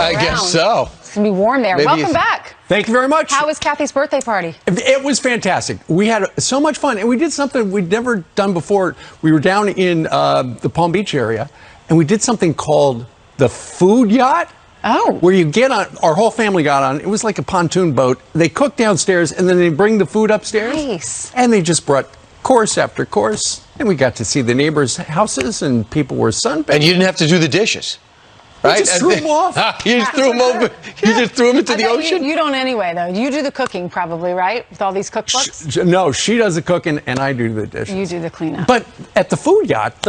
I guess so. It's going to be warm there. Welcome back. Thank you very much. How was Kathy's birthday party? It was fantastic. We had so much fun, and we did something we'd never done before. We were down in the Palm Beach area, and we did something called the food yacht. Oh. Where you get on, our whole family got on. It was like a pontoon boat. They cook downstairs, and then they bring the food upstairs. Nice. And they just brought course after course, and we got to see the neighbors' houses, and people were sunbathing. And you didn't have to do the dishes. Right? You just threw them off. You just threw them over. You just threw them into the ocean. You don't anyway, though. You do the cooking, probably, right? With all these cookbooks. No, she does the cooking, and I do the dishes. You do the cleanup. But at the food yacht,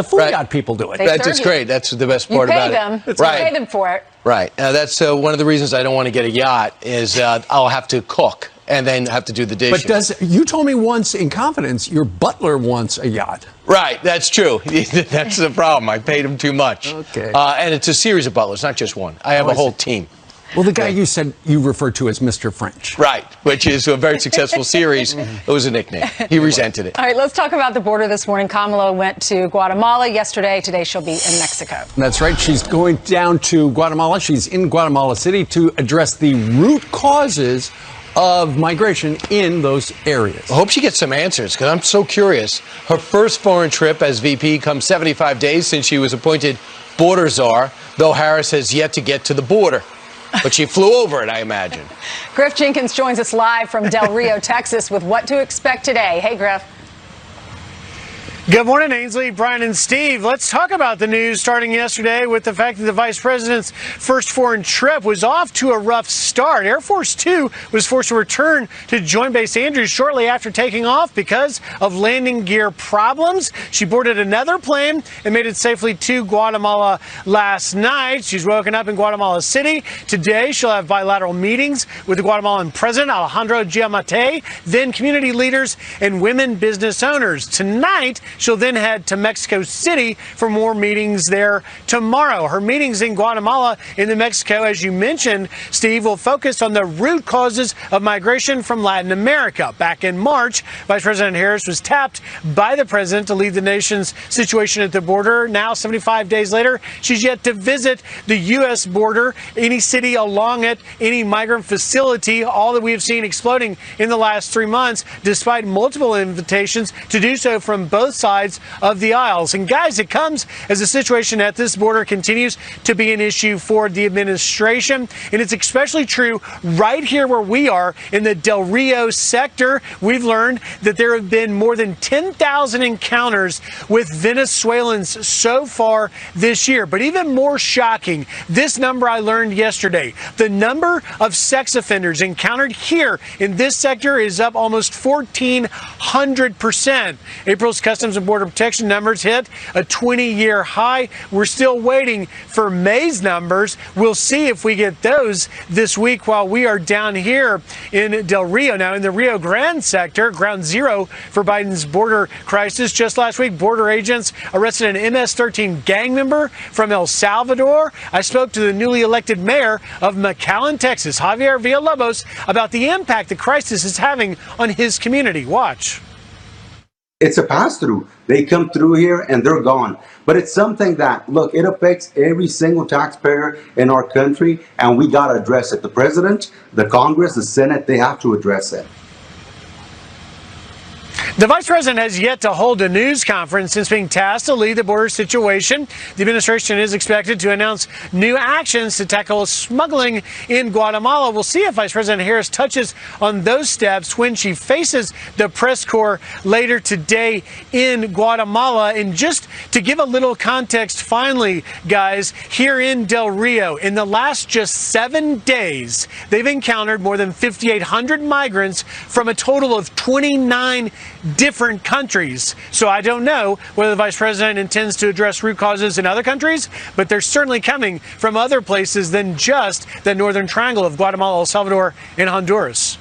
people do it. That's just great. That's the best part about it. You pay them for it. Right. That's one of the reasons I don't want to get a yacht is I'll have to cook and then have to do the dishes. But you told me once in confidence your butler wants a yacht. Right, that's true. That's the problem. I paid him too much. Okay. And it's a series of butlers, not just one. I have a whole team. Well, the guy you said you referred to as Mr. French. Right, which is a very successful series. It was a nickname. He resented it. All right, let's talk about the border this morning. Kamala went to Guatemala yesterday. Today she'll be in Mexico. That's right. She's going down to Guatemala. She's in Guatemala City to address the root causes of migration in those areas. I hope she gets some answers, because I'm so curious. Her first foreign trip as VP comes 75 days since she was appointed border czar, though Harris has yet to get to the border. But she flew over it, I imagine. Griff Jenkins joins us live from Del Rio, Texas, with what to expect today. Hey, Griff. Good morning, Ainsley, Brian, and Steve. Let's talk about the news starting yesterday with the fact that the vice president's first foreign trip was off to a rough start. Air Force Two was forced to return to Joint Base Andrews shortly after taking off because of landing gear problems. She boarded another plane and made it safely to Guatemala last night. She's woken up in Guatemala City. Today, she'll have bilateral meetings with the Guatemalan President, Alejandro Giammattei, then community leaders and women business owners. Tonight, she'll then head to Mexico City for more meetings there tomorrow. Her meetings in Guatemala and in Mexico, as you mentioned, Steve, will focus on the root causes of migration from Latin America. Back in March, Vice President Harris was tapped by the president to lead the nation's situation at the border. Now, 75 days later, she's yet to visit the U.S. border, any city along it, any migrant facility, all that we have seen exploding in the last 3 months, despite multiple invitations to do so from both sides of the aisles. And guys, it comes as the situation at this border continues to be an issue for the administration. And it's especially true right here where we are in the Del Rio sector. We've learned that there have been more than 10,000 encounters with Venezuelans so far this year. But even more shocking, this number I learned yesterday, the number of sex offenders encountered here in this sector is up almost 1,400%. April's Customs and Border Protection numbers hit a 20-year high. We're still waiting for May's numbers. We'll see if we get those this week while we are down here in Del Rio. Now, in the Rio Grande sector, ground zero for Biden's border crisis. Just last week, border agents arrested an MS-13 gang member from El Salvador. I spoke to the newly elected mayor of McAllen, Texas, Javier Villalobos, about the impact the crisis is having on his community. Watch. It's a pass-through. They come through here and they're gone. But it's something that, look, it affects every single taxpayer in our country, and we got to address it. The president, the Congress, the Senate, they have to address it. The vice president has yet to hold a news conference since being tasked to lead the border situation. The administration is expected to announce new actions to tackle smuggling in Guatemala. We'll see if Vice President Harris touches on those steps when she faces the press corps later today in Guatemala. And just to give a little context, finally, guys, here in Del Rio, in the last just 7 days, they've encountered more than 5,800 migrants from a total of 29 different countries. So I don't know whether the vice president intends to address root causes in other countries, but they're certainly coming from other places than just the northern triangle of Guatemala, El Salvador, and Honduras.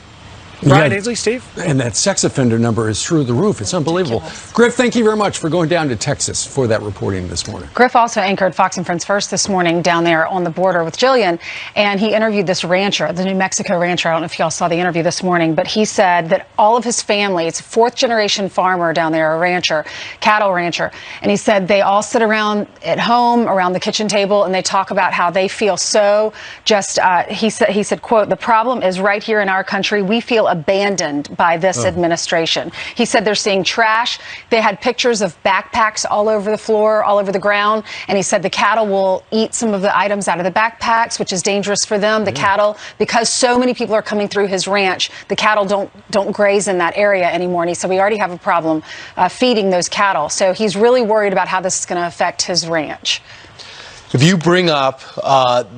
Brian, Ainsley, Steve. And that sex offender number is through the roof. It's unbelievable. Ridiculous. Griff, thank you very much for going down to Texas for that reporting this morning. Griff also anchored Fox and Friends First this morning down there on the border with Jillian, and he interviewed this rancher, the New Mexico rancher. I don't know if y'all saw the interview this morning, but he said that all of his family, it's a fourth-generation farmer down there, a rancher, cattle rancher, and he said they all sit around at home, around the kitchen table, and they talk about how they feel so just, he said, quote, "The problem is right here in our country, we feel abandoned by this administration." He said they're seeing trash. They had pictures of backpacks all over the floor, all over the ground. And he said the cattle will eat some of the items out of the backpacks, which is dangerous for them. The cattle, because so many people are coming through his ranch, the cattle don't graze in that area anymore. And he said we already have a problem feeding those cattle. So he's really worried about how this is going to affect his ranch. If you bring up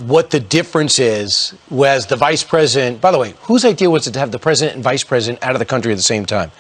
what the difference is, as the vice president, by the way, whose idea was it to have the president and vice president out of the country at the same time?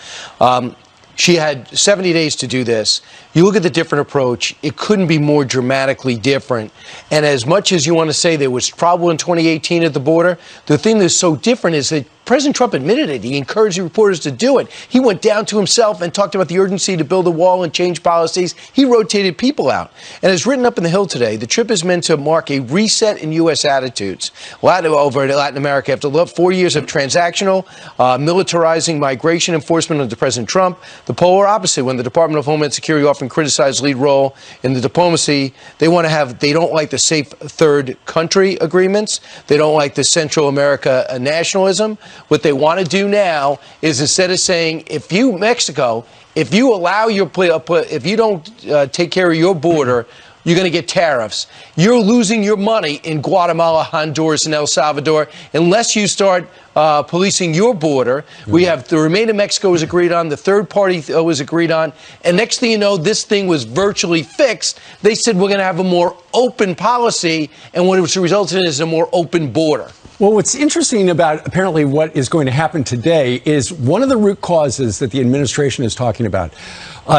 She had 70 days to do this. You look at the different approach, it couldn't be more dramatically different. And as much as you want to say there was trouble in 2018 at the border, the thing that's so different is that President Trump admitted it. He encouraged the reporters to do it. He went down to himself and talked about the urgency to build a wall and change policies. He rotated people out. And as written up in the Hill today, the trip is meant to mark a reset in U.S. attitudes over in Latin America. After 4 years of transactional, militarizing migration enforcement under President Trump, the polar opposite, when the Department of Homeland Security often criticized lead role in the diplomacy, they don't like the safe third country agreements. They don't like the Central America nationalism. What they want to do now is, instead of saying, if you, Mexico, if you allow if you don't take care of your border, you're going to get tariffs. You're losing your money in Guatemala, Honduras, and El Salvador unless you start policing your border. We have the Remain in Mexico was agreed on, the third party was agreed on, and next thing you know, this thing was virtually fixed. They said we're going to have a more open policy, and what it's resulted in is a more open border. Well, what's interesting about apparently what is going to happen today is one of the root causes that the administration is talking about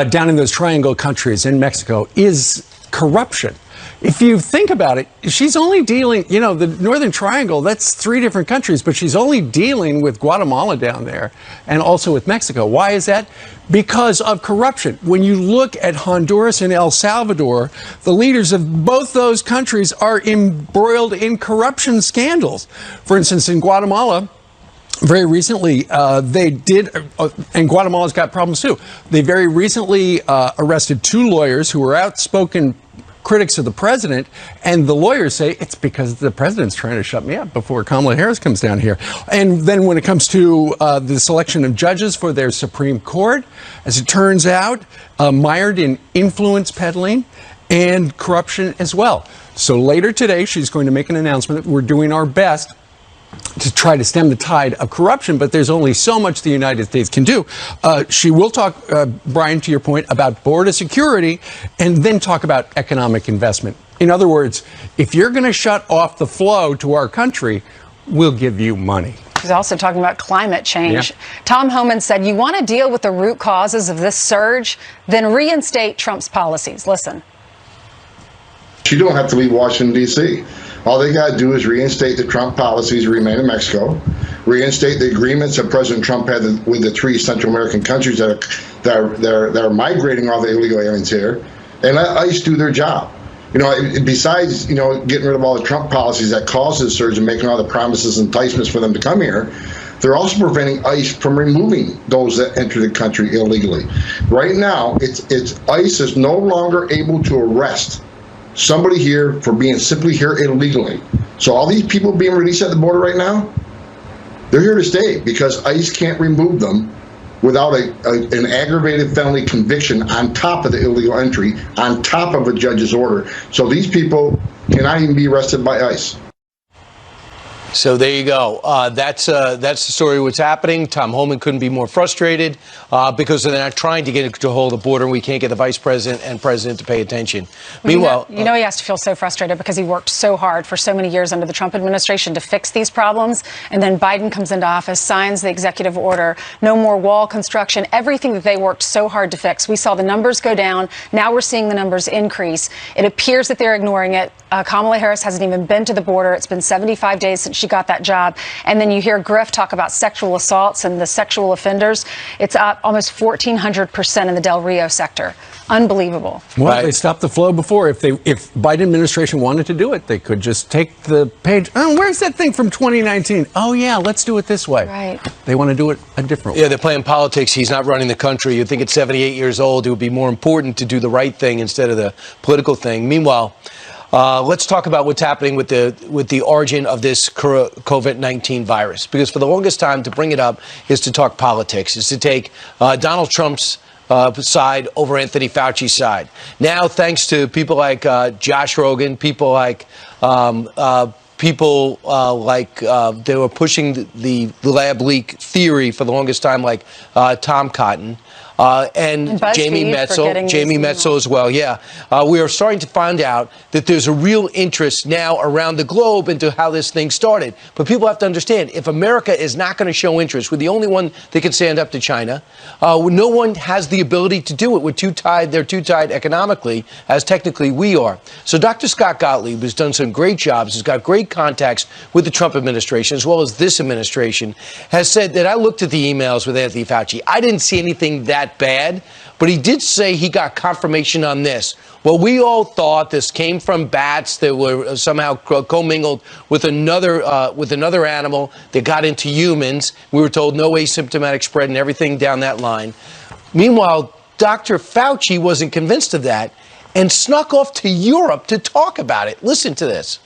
down in those triangle countries in Mexico is corruption. If you think about it, she's only dealing, the Northern Triangle, that's 3 different countries, but she's only dealing with Guatemala down there and also with Mexico. Why is that? Because of corruption. When you look at Honduras and El Salvador, the leaders of both those countries are embroiled in corruption scandals. For instance, in Guatemala, very recently, they did, and Guatemala's got problems too. They very recently arrested 2 lawyers who were outspoken critics of the president, and the lawyers say it's because the president's trying to shut me up before Kamala Harris comes down here. And then when it comes to the selection of judges for their Supreme Court, as it turns out, mired in influence peddling and corruption as well. So later today, she's going to make an announcement that we're doing our best to try to stem the tide of corruption, but there's only so much the United States can do. She will talk, Brian, to your point, about border security and then talk about economic investment. In other words, if you're going to shut off the flow to our country, we'll give you money. She's also talking about climate change. Yeah. Tom Homan said, you want to deal with the root causes of this surge, then reinstate Trump's policies. Listen. You don't have to leave Washington, D.C. All they got to do is reinstate the Trump policies, Remain in Mexico, reinstate the agreements that President Trump had with the 3 Central American countries that are migrating all the illegal aliens here, and let ICE do their job. Besides, getting rid of all the Trump policies that caused the surge and making all the promises and enticements for them to come here, they're also preventing ICE from removing those that enter the country illegally. Right now, ICE is no longer able to arrest somebody here for being simply here illegally. So all these people being released at the border right now, they're here to stay because ICE can't remove them without an aggravated felony conviction on top of the illegal entry, on top of a judge's order. So these people cannot even be arrested by ICE. So there you go. That's the story of what's happening. Tom Homan couldn't be more frustrated because they're not trying to get to hold the border, and we can't get the vice president and president to pay attention. Meanwhile, he has to feel so frustrated because he worked so hard for so many years under the Trump administration to fix these problems, and then Biden comes into office, signs the executive order, no more wall construction, everything that they worked so hard to fix. We saw the numbers go down. Now we're seeing the numbers increase. It appears that they're ignoring it. Kamala Harris hasn't even been to the border. It's been 75 days since she she got that job. And then you hear Griff talk about sexual assaults and the sexual offenders. It's up almost 1,400% in the Del Rio sector. Unbelievable. Well, they stopped the flow before. If Biden administration wanted to do it, they could just take the page. Oh, where's that thing from 2019? Oh, yeah, let's do it this way. Right. They want to do it a different way. Yeah, they're playing politics. He's not running the country. You'd think at 78 years old, it would be more important to do the right thing instead of the political thing. Meanwhile, let's talk about what's happening with the origin of this COVID-19 virus. Because for the longest time, to bring it up is to talk politics, is to take Donald Trump's side over Anthony Fauci's side. Now, thanks to people like Josh Rogan, people like they were pushing the lab leak theory for the longest time, like Tom Cotton. And Jamie Metzl as well. Yeah, we are starting to find out that there's a real interest now around the globe into how this thing started. But people have to understand, if America is not going to show interest, we're the only one that can stand up to China. No one has the ability to do it. We're too tied. They're too tied economically, as technically we are. So Dr. Scott Gottlieb has done some great jobs, has got great contacts with the Trump administration, as well as this administration, has said that I looked at the emails with Anthony Fauci. I didn't see anything that bad, but he did say he got confirmation on this. Well, we all thought this came from bats that were somehow commingled with another animal that got into humans. We were told no asymptomatic spread and everything down that line. Meanwhile, Dr. Fauci wasn't convinced of that and snuck off to Europe to talk about it. Listen to this.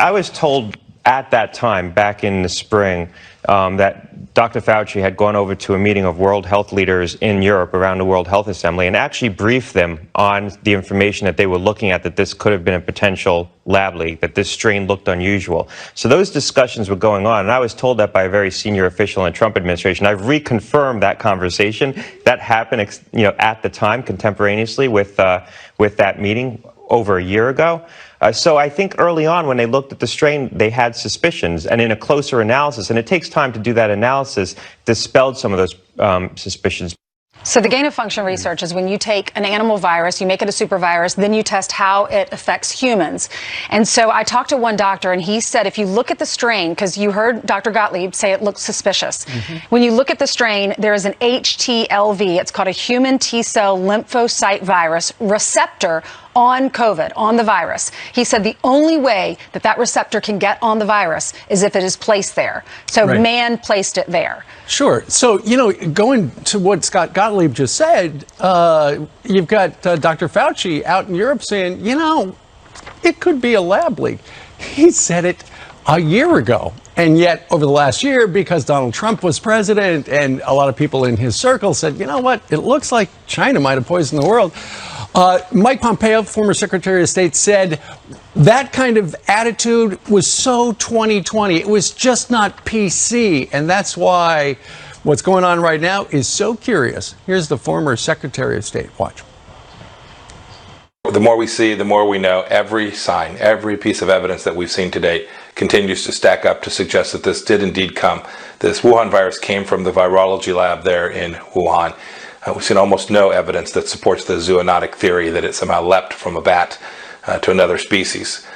I was told at that time, back in the spring, that Dr. Fauci had gone over to a meeting of world health leaders in Europe around the World Health Assembly and actually briefed them on the information that they were looking at, that this could have been a potential lab leak, that this strain looked unusual. So those discussions were going on, and I was told that by a very senior official in the Trump administration. I've reconfirmed that conversation. That happened, at the time, contemporaneously with that meeting over a year ago. So I think early on when they looked at the strain, they had suspicions, and in a closer analysis, and it takes time to do that analysis, dispelled some of those suspicions. So the gain-of-function research is when you take an animal virus, you make it a supervirus, then you test how it affects humans. And so I talked to one doctor, and he said if you look at the strain, because you heard Dr. Gottlieb say it looks suspicious. When you look at the strain, there is an HTLV. It's called a human T-cell lymphocyte virus receptor on COVID, on the virus. He said the only way that that receptor can get on the virus is if it is placed there. So man placed it there. Sure. So, going to what Scott Gottlieb just said, you've got Dr. Fauci out in Europe saying, it could be a lab leak. He said it a year ago. And yet, over the last year, because Donald Trump was president and a lot of people in his circle said, you know what, it looks like China might have poisoned the world. Mike Pompeo, former Secretary of State, said that kind of attitude was so 2020. It was just not PC. And that's why what's going on right now is so curious. Here's the former Secretary of State. Watch. The more we see, the more we know. Every sign, every piece of evidence that we've seen to date continues to stack up to suggest that this did indeed come. This Wuhan virus came from the virology lab there in Wuhan. We've seen almost no evidence that supports the zoonotic theory that it somehow leapt from a bat to another species.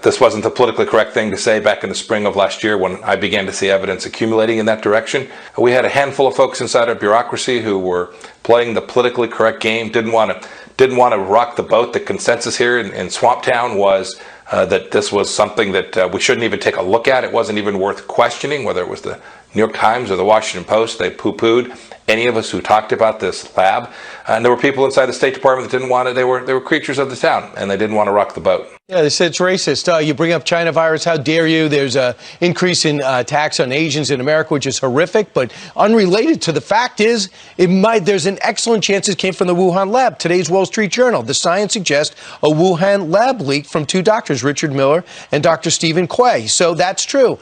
This wasn't the politically correct thing to say back in the spring of last year when I began to see evidence accumulating in that direction. We had a handful of folks inside our bureaucracy who were playing the politically correct game, didn't want to rock the boat. The consensus here in Swamp Town was that this was something that we shouldn't even take a look at. It wasn't even worth questioning, whether it was the New York Times or the Washington Post. They poo-pooed any of us who talked about this lab. And there were people inside the State Department that didn't want it. They were creatures of the town, and they didn't want to rock the boat. Yeah, they said it's racist. You bring up China virus, how dare you? There's an increase in attacks on Asians in America, which is horrific, but unrelated to the fact is there's an excellent chance it came from the Wuhan lab. Today's Wall Street Journal, the science suggests a Wuhan lab leak from two doctors, Richard Miller and Dr. Stephen Quay. So that's true.